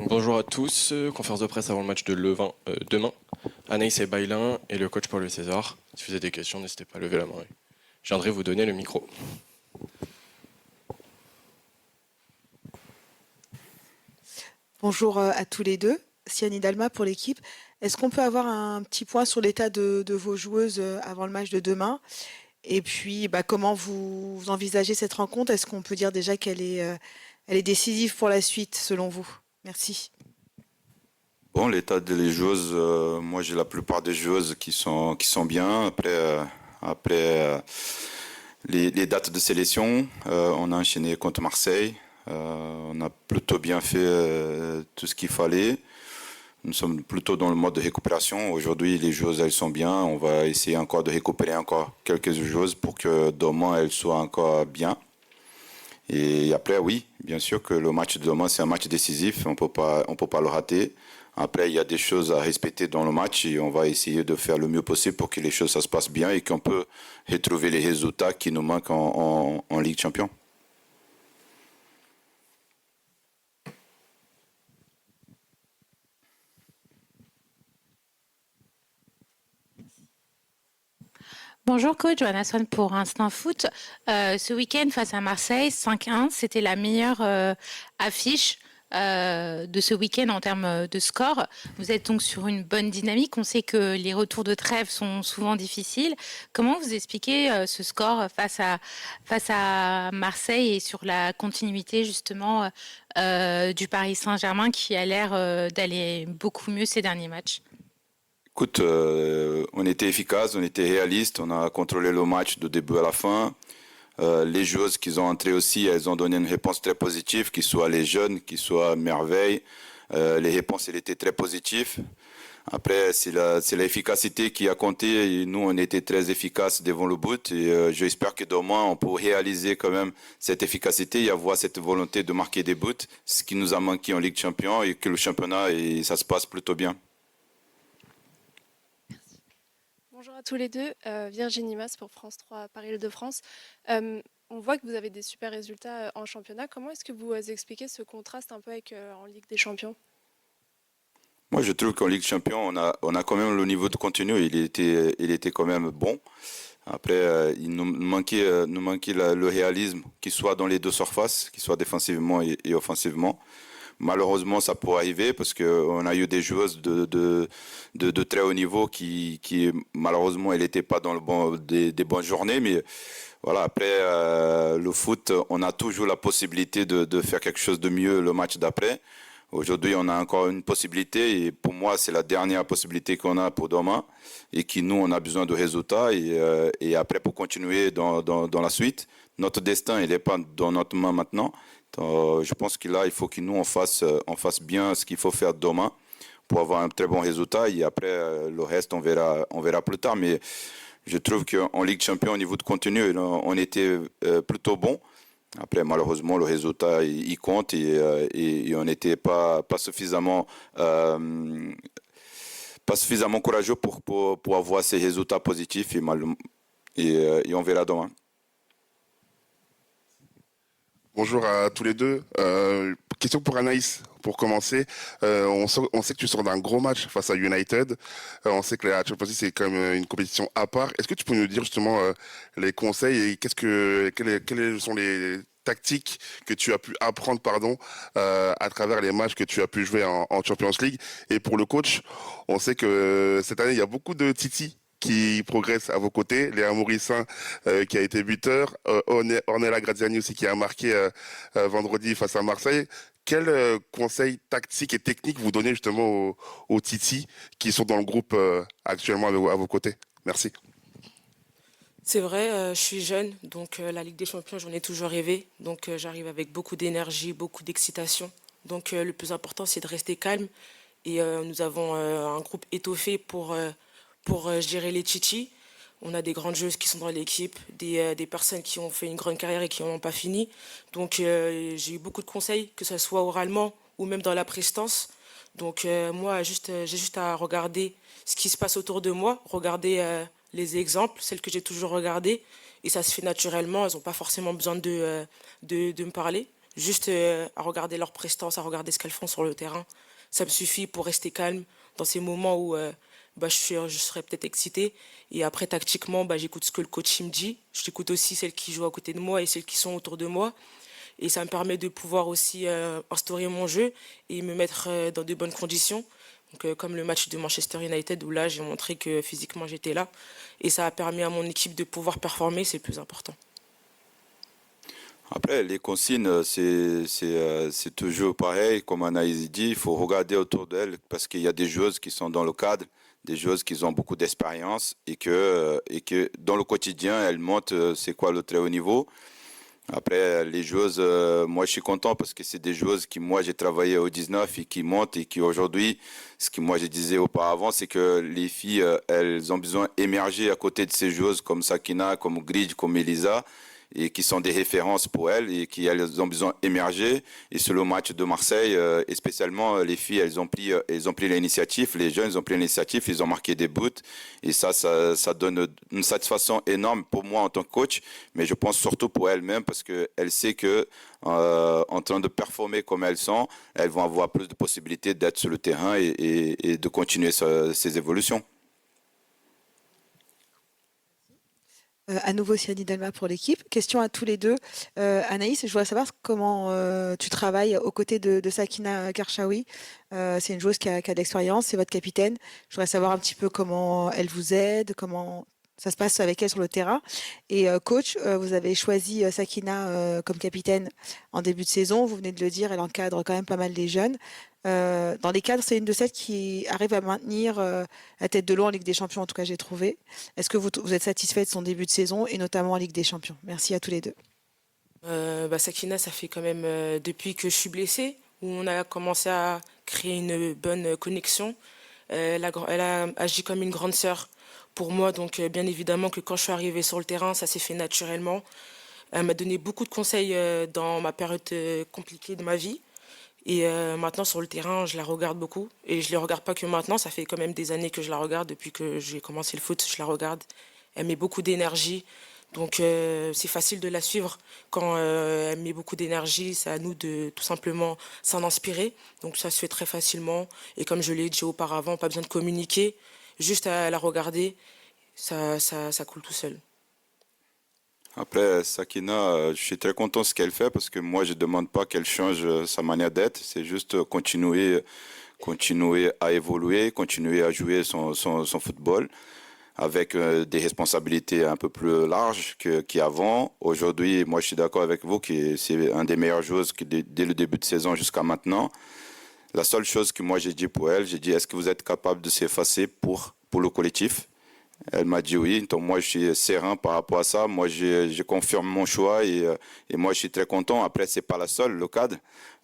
Bonjour à tous, conférence de presse avant le match de Levin demain. Anaïs et Bailin et le coach Paul César. Si vous avez des questions, n'hésitez pas à lever la main. Je viendrai vous donner le micro. Bonjour à tous les deux. Siani Dalma pour l'équipe. Est-ce qu'on peut avoir un petit point sur l'état de vos joueuses avant le match de demain? Et puis, comment vous envisagez cette rencontre? Est-ce qu'on peut dire déjà elle est décisive pour la suite, selon vous? Merci. Bon, l'état des joueuses, moi j'ai la plupart des joueuses qui sont bien. Après les dates de sélection, on a enchaîné contre Marseille. On a plutôt bien fait tout ce qu'il fallait. Nous sommes plutôt dans le mode de récupération. Aujourd'hui, les joueuses, elles sont bien. On va essayer encore de récupérer encore quelques joueuses pour que demain, elles soient encore bien. Et après, oui, bien sûr que le match de demain, c'est un match décisif. On peut pas le rater. Après, il y a des choses à respecter dans le match et on va essayer de faire le mieux possible pour que les choses ça se passe bien et qu'on peut retrouver les résultats qui nous manquent en Ligue Champion. Bonjour coach, Johanna Swan pour Instant Foot. Ce week-end face à Marseille, 5-1, c'était la meilleure affiche de ce week-end en termes de score. Vous êtes donc sur une bonne dynamique. On sait que les retours de trêve sont souvent difficiles. Comment vous expliquez ce score face à Marseille et sur la continuité justement du Paris Saint-Germain qui a l'air d'aller beaucoup mieux ces derniers matchs? Écoute, on était efficace, on était réaliste, on a contrôlé le match de début à la fin. Les joueuses qui ont entré aussi, elles ont donné une réponse très positive, qu'ils soient les jeunes, qu'ils soient Merveille. Les réponses, elles étaient très positives. Après, c'est l'efficacité qui a compté. Et nous, on était très efficaces devant le but. Et j'espère que demain, on peut réaliser quand même cette efficacité et avoir cette volonté de marquer des buts, ce qui nous a manqué en Ligue Champion et que le championnat, et ça se passe plutôt bien. Bonjour à tous les deux, Virginie Mas pour France 3 Paris-Île-de-France. On voit que vous avez des super résultats en championnat. Comment est-ce que vous expliquez ce contraste un peu avec en Ligue des Champions? Moi, je trouve qu'en Ligue Champion, on a quand même le niveau de contenu. Il était quand même bon. Après, il nous manquait le réalisme, qu'il soit dans les deux surfaces, qu'il soit défensivement et offensivement. Malheureusement, ça pourrait arriver parce qu'on a eu des joueuses de très haut niveau qui malheureusement, elles n'étaient pas dans des bonnes journées. Mais voilà, après le foot, on a toujours la possibilité de faire quelque chose de mieux le match d'après. Aujourd'hui, on a encore une possibilité et pour moi, c'est la dernière possibilité qu'on a pour demain et qui nous, on a besoin de résultats et après pour continuer dans la suite. Notre destin, il n'est pas dans notre main maintenant. Je pense que là, il faut que nous, on fasse bien ce qu'il faut faire demain pour avoir un très bon résultat et après, le reste, on verra plus tard. Mais je trouve qu'en Ligue Champion, au niveau de contenu, on était plutôt bon. Après, malheureusement, le résultat, il compte et on n'était pas suffisamment courageux pour avoir ces résultats positifs et on verra demain. Bonjour à tous les deux. Question pour Anaïs, pour commencer. On sait que tu sors d'un gros match face à United. On sait que la Champions League, c'est quand même une compétition à part. Est-ce que tu peux nous dire justement les conseils et quelles sont les tactiques que tu as pu apprendre à travers les matchs que tu as pu jouer en Champions League? Et pour le coach, on sait que cette année, il y a beaucoup de Titi qui progresse à vos côtés, Léa Mourissin qui a été buteur, Ornella Graziani aussi qui a marqué vendredi face à Marseille. Quels conseils tactiques et techniques vous donnez justement aux Titi qui sont dans le groupe actuellement à vos côtés? Merci. C'est vrai, je suis jeune, donc la Ligue des Champions, j'en ai toujours rêvé. Donc j'arrive avec beaucoup d'énergie, beaucoup d'excitation. Donc le plus important, c'est de rester calme. Et nous avons un groupe étoffé pour gérer les Titi. On a des grandes joueuses qui sont dans l'équipe, des personnes qui ont fait une grande carrière et qui n'en ont pas fini. Donc j'ai eu beaucoup de conseils, que ce soit oralement ou même dans la prestance. Donc moi, j'ai juste à regarder ce qui se passe autour de moi, regarder les exemples, celles que j'ai toujours regardées. Et ça se fait naturellement, elles n'ont pas forcément besoin de me parler. juste à regarder leurs prestances, à regarder ce qu'elles font sur le terrain. Ça me suffit pour rester calme dans ces moments où je serais peut-être excitée. Et après, tactiquement, j'écoute ce que le coach me dit. J'écoute aussi celles qui jouent à côté de moi et celles qui sont autour de moi. Et ça me permet de pouvoir aussi instaurer mon jeu et me mettre dans de bonnes conditions. Donc, comme le match de Manchester United où là, j'ai montré que physiquement, j'étais là. Et ça a permis à mon équipe de pouvoir performer, c'est le plus important. Après, les consignes, c'est toujours pareil. Comme Anaïs dit, il faut regarder autour d'elle parce qu'il y a des joueuses qui sont dans le cadre, des joueuses qui ont beaucoup d'expérience et que dans le quotidien, elles montrent c'est quoi le très haut niveau. Après, les joueuses, moi je suis content parce que c'est des joueuses qui, moi j'ai travaillé au 19 et qui montent et qui aujourd'hui, ce que moi je disais auparavant, c'est que les filles, elles ont besoin d'émerger à côté de ces joueuses comme Sakina, comme Gridge, comme Elisa, et qui sont des références pour elles et qui elles ont besoin d'émerger. Et sur le match de Marseille, et spécialement les filles, elles ont pris l'initiative, les jeunes ils ont pris l'initiative, ils ont marqué des buts. Et ça donne une satisfaction énorme pour moi en tant que coach, mais je pense surtout pour elles-mêmes parce qu'elles savent que en train de performer comme elles sont, elles vont avoir plus de possibilités d'être sur le terrain et de continuer ces évolutions. À nouveau, Siani Delma pour l'équipe. Question à tous les deux. Anaïs, je voudrais savoir comment tu travailles aux côtés de Sakina Karchaoui. C'est une joueuse qui a de l'expérience, c'est votre capitaine. Je voudrais savoir un petit peu comment elle vous aide, comment ça se passe avec elle sur le terrain. Et coach, vous avez choisi Sakina comme capitaine en début de saison. Vous venez de le dire, elle encadre quand même pas mal des jeunes. Dans les cadres, c'est une de celles qui arrive à maintenir la tête de l'eau en Ligue des Champions, en tout cas j'ai trouvé. Est-ce que vous êtes satisfait de son début de saison et notamment en Ligue des Champions? Merci à tous les deux. Sakina, ça fait quand même depuis que je suis blessée, où on a commencé à créer une bonne connexion. Elle a agi comme une grande sœur pour moi, donc bien évidemment que quand je suis arrivée sur le terrain, ça s'est fait naturellement. Elle m'a donné beaucoup de conseils dans ma période compliquée de ma vie. Et maintenant, sur le terrain, je la regarde beaucoup. Et je ne la regarde pas que maintenant, ça fait quand même des années que je la regarde. Depuis que j'ai commencé le foot, je la regarde. Elle met beaucoup d'énergie. Donc, c'est facile de la suivre. Quand elle met beaucoup d'énergie, c'est à nous de tout simplement s'en inspirer. Donc, ça se fait très facilement. Et comme je l'ai dit auparavant, pas besoin de communiquer. Juste à la regarder, ça coule tout seul. Après, Sakina, je suis très content de ce qu'elle fait parce que moi, je ne demande pas qu'elle change sa manière d'être. C'est juste continuer à évoluer, continuer à jouer son football avec des responsabilités un peu plus larges qu'avant. Aujourd'hui, moi, je suis d'accord avec vous que c'est un des meilleurs joueurs dès le début de saison jusqu'à maintenant. La seule chose que moi, j'ai dit pour elle, j'ai dit, est-ce que vous êtes capable de s'effacer pour le collectif? Elle m'a dit oui, donc moi je suis serein par rapport à ça. Moi je confirme mon choix et moi je suis très content. Après c'est pas la seule, le cadre.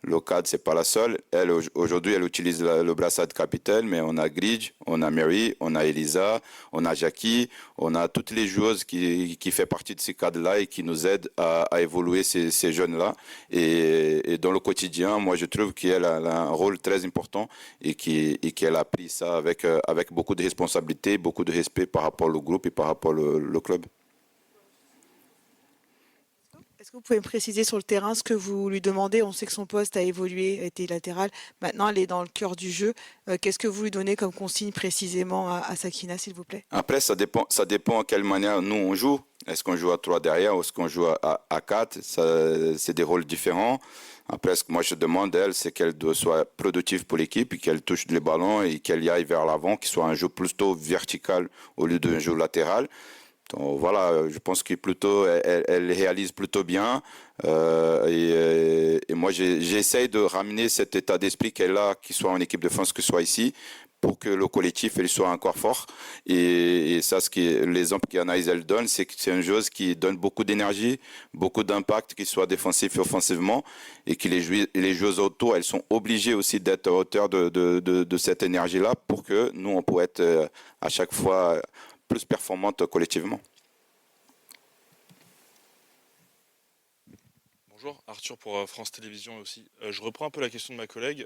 Le cadre c'est pas la seule. Elle aujourd'hui elle utilise le brassard de capitaine, mais on a Gridge, on a Mary, on a Elisa, on a Jackie, on a toutes les joueuses qui fait partie de ces cadres-là et qui nous aident à évoluer ces jeunes-là. Et dans le quotidien, moi je trouve qu'elle a un rôle très important et qu'elle a pris ça avec beaucoup de responsabilité, beaucoup de respect par rapport au groupe et par rapport au club. Est-ce que vous pouvez me préciser sur le terrain ce que vous lui demandez? On sait que son poste a évolué, a été latéral. Maintenant, elle est dans le cœur du jeu. Qu'est-ce que vous lui donnez comme consigne précisément à Sakina, s'il vous plaît? Après, ça dépend à quelle manière nous on joue. Est-ce qu'on joue à 3 derrière ou est-ce qu'on joue à 4? C'est des rôles différents. Après, ce que moi je demande d'elle, c'est qu'elle soit productive pour l'équipe et qu'elle touche les ballons et qu'elle y aille vers l'avant, qu'il soit un jeu plutôt vertical au lieu d'un jeu latéral. Donc, voilà, je pense que plutôt elle réalise plutôt bien et moi j'essaye de ramener cet état d'esprit qu'elle a, qu'il soit en équipe de France, que ce soit ici, pour que le collectif il soit encore fort. Et ça, l'exemple qu'Anaïs elle donne, c'est que c'est une joueuse qui donne beaucoup d'énergie, beaucoup d'impact, qu'il soit défensif et offensivement, et que les joueuses autour, elles sont obligées aussi d'être à hauteur de cette énergie-là pour que nous on puisse être à chaque fois plus performante collectivement. Bonjour, Arthur pour France Télévisions aussi. Je reprends un peu la question de ma collègue.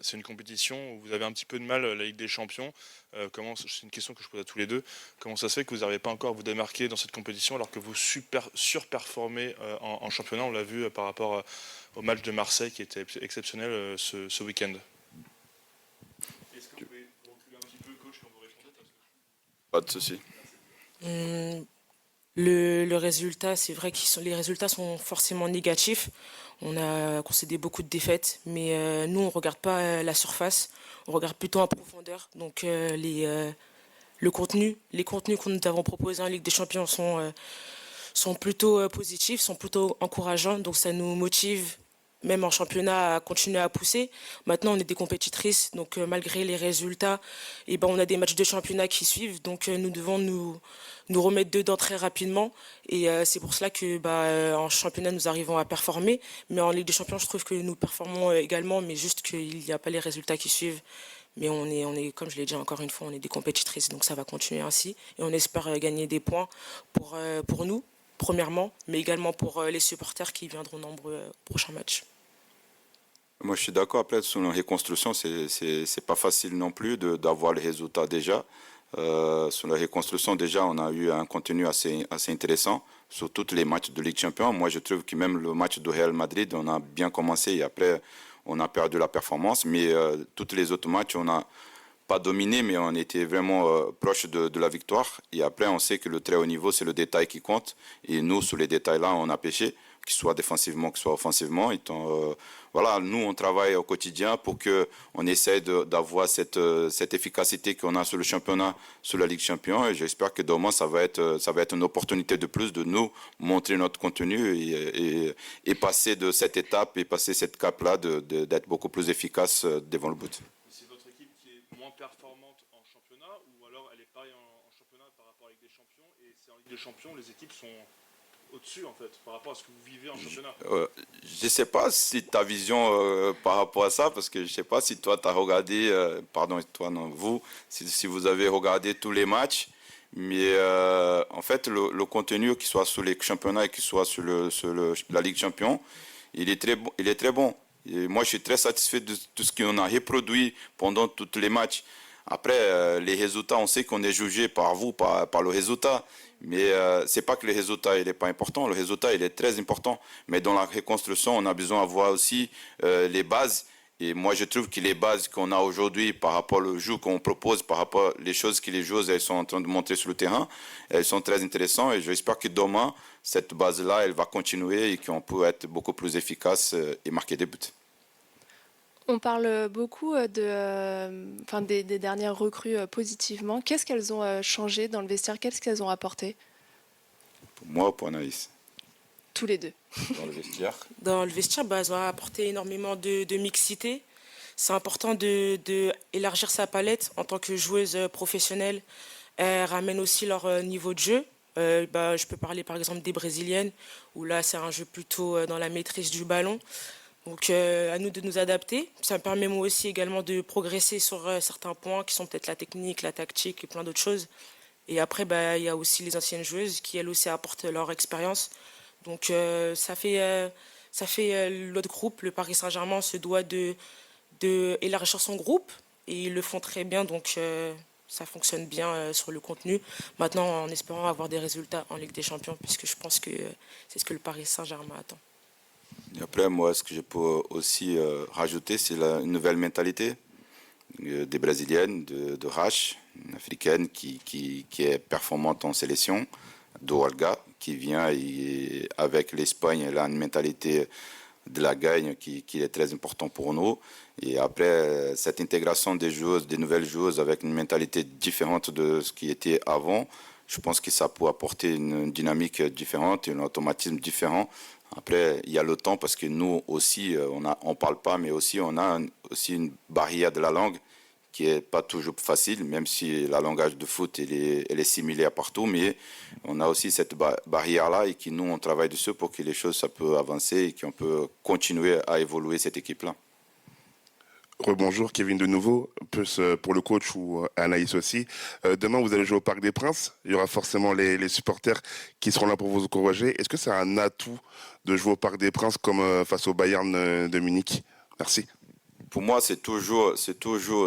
C'est une compétition où vous avez un petit peu de mal, la Ligue des Champions. C'est une question que je pose à tous les deux. Comment ça se fait que vous n'arrivez pas encore à vous démarquer dans cette compétition alors que vous surperformez en championnat? On l'a vu par rapport au match de Marseille qui était exceptionnel ce week-end. Est-ce que vous pouvez reculer un petit peu, coach, quand vous répondez? Pas de souci. Le résultat, c'est vrai que les résultats sont forcément négatifs. On a concédé beaucoup de défaites, mais nous, on ne regarde pas la surface, on regarde plutôt en profondeur. Donc les contenus que nous avons proposés en Ligue des Champions sont plutôt positifs, sont plutôt encourageants. Donc ça nous motive, même en championnat, à continuer à pousser. Maintenant, on est des compétitrices, donc malgré les résultats, on a des matchs de championnat qui suivent. Donc nous devons nous remettre dedans très rapidement. Et c'est pour cela que en championnat, nous arrivons à performer. Mais en Ligue des Champions, je trouve que nous performons également, mais juste qu'il n'y a pas les résultats qui suivent. Mais on est, comme je l'ai dit encore une fois, on est des compétitrices, donc ça va continuer ainsi. Et on espère gagner des points pour nous, premièrement, mais également pour les supporters qui viendront nombreux au prochain match. Moi, je suis d'accord. Après, sur la reconstruction, c'est pas facile non plus d'avoir les résultats déjà. Sur la reconstruction, déjà, on a eu un contenu assez intéressant sur tous les matchs de Ligue Champions. Moi, je trouve que même le match de Real Madrid, on a bien commencé et après, on a perdu la performance. Mais tous les autres matchs, on n'a pas dominé, mais on était vraiment proche de la victoire. Et après, on sait que le très haut niveau, c'est le détail qui compte. Et nous, sur les détails-là, on a pêché, qu'il soit défensivement, qu'il soit offensivement. Voilà, nous, on travaille au quotidien pour qu'on essaye d'avoir cette efficacité qu'on a sur le championnat, sur la Ligue Champion. Et j'espère que demain, ça va être une opportunité de plus de nous montrer notre contenu et passer de cette étape et passer cette cape-là d'être beaucoup plus efficace devant le but. C'est votre équipe qui est moins performante en championnat ou alors elle est pareille en championnat par rapport à la Ligue des Champions et c'est en Ligue des Champions, les équipes sont au-dessus en fait par rapport à ce que vous vivez en championnat? Je ne sais pas si ta vision par rapport à ça, parce que je ne sais pas si toi tu as regardé, si vous avez regardé tous les matchs, mais en fait le contenu, qu'il soit sur les championnats et qu'il soit sur la Ligue Champion, il est très bon. Et moi je suis très satisfait de tout ce qu'on a reproduit pendant tous les matchs. Après, les résultats, on sait qu'on est jugé par vous, par le résultat. Mais c'est pas que le résultat il n'est pas important. Le résultat il est très important. Mais dans la reconstruction, on a besoin d'avoir aussi les bases. Et moi, je trouve que les bases qu'on a aujourd'hui par rapport au jeu qu'on propose, par rapport aux choses que les joueuses elles sont en train de montrer sur le terrain, elles sont très intéressantes. Et j'espère que demain, cette base-là, elle va continuer et qu'on peut être beaucoup plus efficace et marquer des buts. On parle beaucoup des dernières recrues positivement. Qu'est-ce qu'elles ont changé dans le vestiaire? Qu'est-ce qu'elles ont apporté? Pour moi ou pour Anaïs? Tous les deux. Dans le vestiaire? Dans le vestiaire, elles ont apporté énormément de mixité. C'est important d'élargir sa palette en tant que joueuse professionnelle. Elles ramènent aussi leur niveau de jeu. Je peux parler par exemple des Brésiliennes, où là c'est un jeu plutôt dans la maîtrise du ballon. Donc à nous de nous adapter. Ça me permet moi aussi également de progresser sur certains points qui sont peut-être la technique, la tactique et plein d'autres choses. Et après, il y a aussi les anciennes joueuses qui elles aussi apportent leur expérience. Donc ça fait l'autre groupe, le Paris Saint-Germain, se doit de élargir son groupe et ils le font très bien. Donc ça fonctionne bien sur le contenu. Maintenant, en espérant avoir des résultats en Ligue des Champions, puisque je pense que c'est ce que le Paris Saint-Germain attend. Et après, moi, ce que je peux aussi rajouter, c'est une nouvelle mentalité des Brésiliennes, de Rache, une Africaine qui est performante en sélection, d'Olga, qui vient et avec l'Espagne, elle a une mentalité de la gagne qui est très important pour nous. Et après, cette intégration des joueuses, des nouvelles joueuses avec une mentalité différente de ce qui était avant, je pense que ça peut apporter une dynamique différente et un automatisme différent. Après, il y a le temps parce que nous aussi, on parle pas, mais aussi on a aussi une barrière de la langue qui est pas toujours facile, même si la langage de foot elle est similaire partout, mais on a aussi cette barrière-là et qui nous on travaille dessus pour que les choses ça peut avancer et qu'on peut continuer à évoluer cette équipe-là. Rebonjour, Kevin de nouveau, plus pour le coach ou Anaïs aussi. Demain, vous allez jouer au Parc des Princes. Il y aura forcément les supporters qui seront là pour vous encourager. Est-ce que c'est un atout de jouer au Parc des Princes comme face au Bayern de Munich? Merci. Pour moi, c'est toujours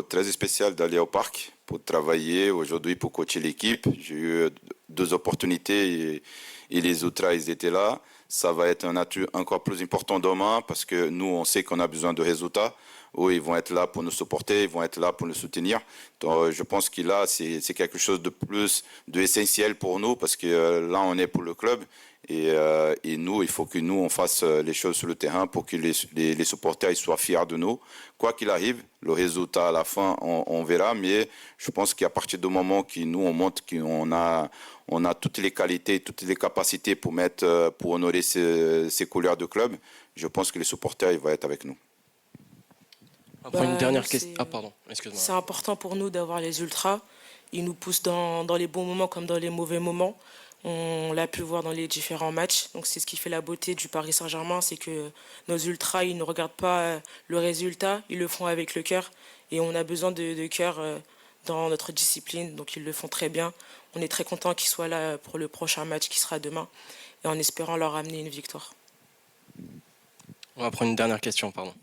très spécial d'aller au parc pour travailler aujourd'hui, pour coacher l'équipe. J'ai eu 2 opportunités et les autres, ils étaient là. ça va être un atout encore plus important demain parce que nous, on sait qu'on a besoin de résultats. Eux, ils vont être là pour nous supporter, ils vont être là pour nous soutenir. Donc, je pense que là, c'est quelque chose de plus, d'essentiel pour nous parce que là, on est pour le club. Et nous, il faut que nous, on fasse les choses sur le terrain pour que les supporters ils soient fiers de nous. Quoi qu'il arrive, le résultat à la fin, on verra. Mais je pense qu'à partir du moment que nous, on montre qu'on a toutes les qualités, toutes les capacités pour honorer ces couleurs de club, je pense que les supporters ils vont être avec nous. On va prendre une dernière c'est- question. Ah, pardon, excuse-moi. C'est important pour nous d'avoir les ultras. Ils nous poussent dans les bons moments comme dans les mauvais moments. On l'a pu voir dans les différents matchs. Donc c'est ce qui fait la beauté du Paris Saint-Germain, c'est que nos ultras, ils ne regardent pas le résultat, ils le font avec le cœur. Et on a besoin de cœur dans notre discipline, donc ils le font très bien. On est très content qu'ils soient là pour le prochain match qui sera demain, et en espérant leur amener une victoire. On va prendre une dernière question, pardon.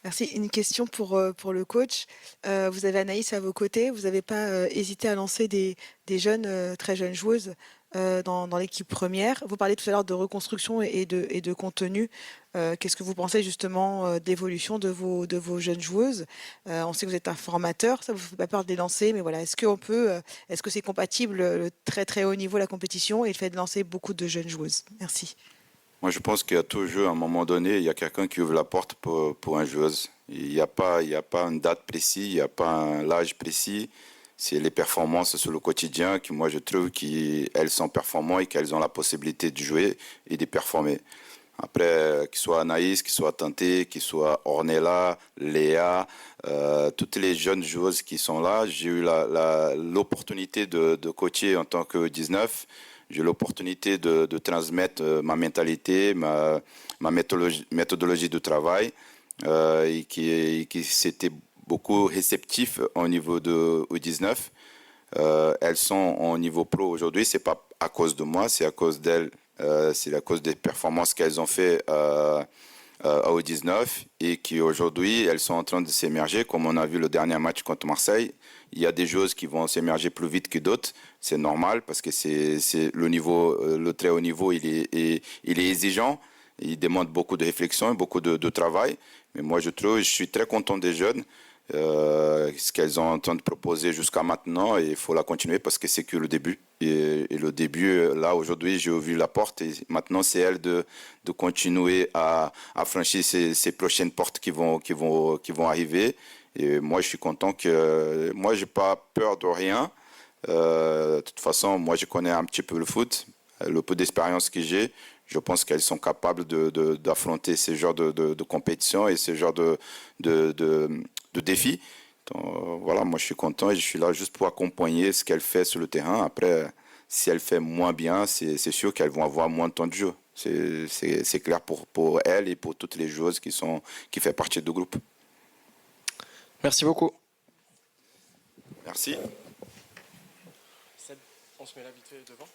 Merci. Une question pour le coach. Vous avez Anaïs à vos côtés. Vous n'avez pas hésité à lancer des jeunes, très jeunes joueuses dans l'équipe première. Vous parliez tout à l'heure de reconstruction et de contenu. Qu'est-ce que vous pensez justement d'évolution de vos jeunes joueuses? On sait que vous êtes un formateur, ça vous fait pas peur de les lancer, mais voilà, est-ce que c'est compatible le très très haut niveau de la compétition et le fait de lancer beaucoup de jeunes joueuses? Merci. Moi, je pense qu'il y a toujours, à un moment donné, il y a quelqu'un qui ouvre la porte pour une joueuse. Il n'y a pas une date précise, il n'y a pas un âge précis. C'est les performances sur le quotidien que moi, je trouve qu'elles sont performantes et qu'elles ont la possibilité de jouer et de performer. Après, qu'il soit Anaïs, qu'il soit Tanté, qu'il soit Ornella, Léa, toutes les jeunes joueuses qui sont là, j'ai eu l'opportunité de coacher en tant que 19. J'ai eu l'opportunité de transmettre ma mentalité, ma méthodologie de travail et qui c'était beaucoup réceptif au niveau de U19. Elles sont au niveau pro aujourd'hui, c'est pas à cause de moi, c'est à cause d'elles, c'est à cause des performances qu'elles ont fait à U19 et qu'aujourd'hui elles sont en train de s'émerger, comme on a vu le dernier match contre Marseille. Il y a des joueuses qui vont s'émerger plus vite que d'autres, c'est normal parce que c'est le niveau, le très haut niveau, il est exigeant, il demande beaucoup de réflexion et beaucoup de travail. Mais moi je suis très content des jeunes. Ce qu'elles sont en train de proposer jusqu'à maintenant et il faut la continuer parce que c'est que le début et le début là aujourd'hui j'ai ouvert la porte et maintenant c'est elle de continuer à franchir ces prochaines portes qui vont arriver et moi je suis content que moi j'ai pas peur de rien. De toute façon moi je connais un petit peu le foot, le peu d'expérience que j'ai. Je pense qu'elles sont capables d'affronter ce genre de compétition et ce genre de défis. Donc, voilà, moi je suis content et je suis là juste pour accompagner ce qu'elle fait sur le terrain. Après, si elle fait moins bien, c'est sûr qu'elles vont avoir moins de temps de jeu. C'est clair pour elle et pour toutes les joueuses qui font partie du groupe. Merci beaucoup. Merci. On se met là vite fait devant.